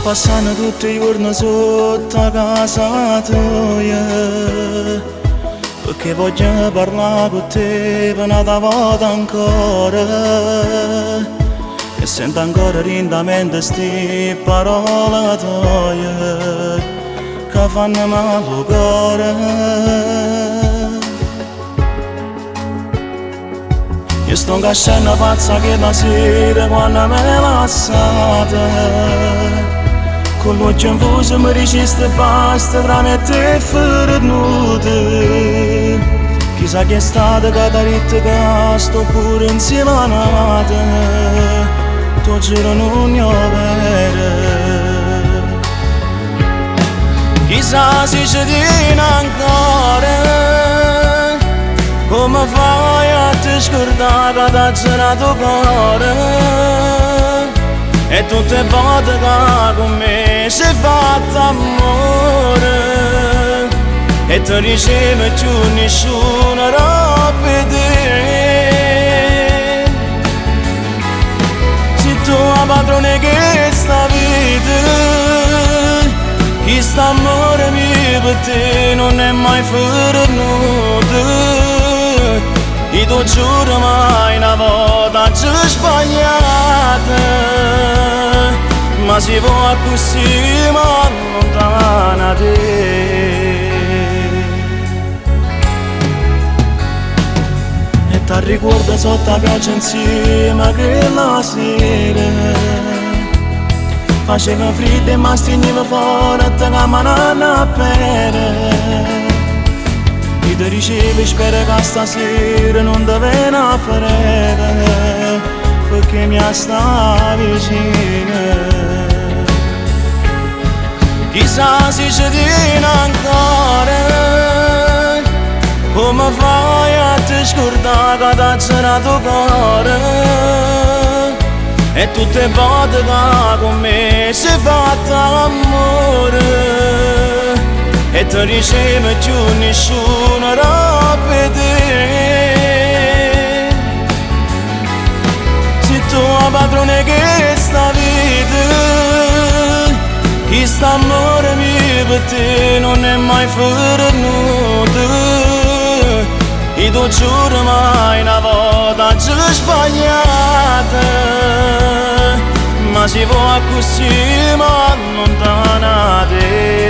passando tutti i giorni sotto a casa tua, perché voglio parlare con te per una volta ancora, e sento ancora lentamente ste parole tue che fanno male al cuore. Io sto incasciando pazza che da sera quando me lasciate, con l'occhio in fuso mi diceste basta tra me e te fuori nude. Chissà che è stata che t'ha detto che sto pure insieme a te, tu giuro non ne ho vero. Chissà se ci tieni ancora, come fai a ti scordare che t'ha girato cuore, e tutte le volte che con me si è fatto amore, e ti riceve più nessuno ripete. Se tu la padrone che sta vita, chi sta amore mio per te non è mai venuto. E tu giuro mai una volta ci sbagliate, ma si può così ma lontana te. E ti ricordo sotto la pioggia insieme che la sera faceva freddo e mi stringeva fuori e te la mano a pere. E ti dicevi spero che stasera non ti viene a freddo, perché mi sta vicino. Chissà se ci tieni ancora, come fai a ti scordare che t'ha girato cuore, e tutte le volte che con me si è fatto amore, e ti riceve più nessuno ripete. Se tu la padrone che sta vita, chi sta amore mio per te non è mai venuto. E tu giuro mai una volta ci sbagliate, ma si può così ma lontana te.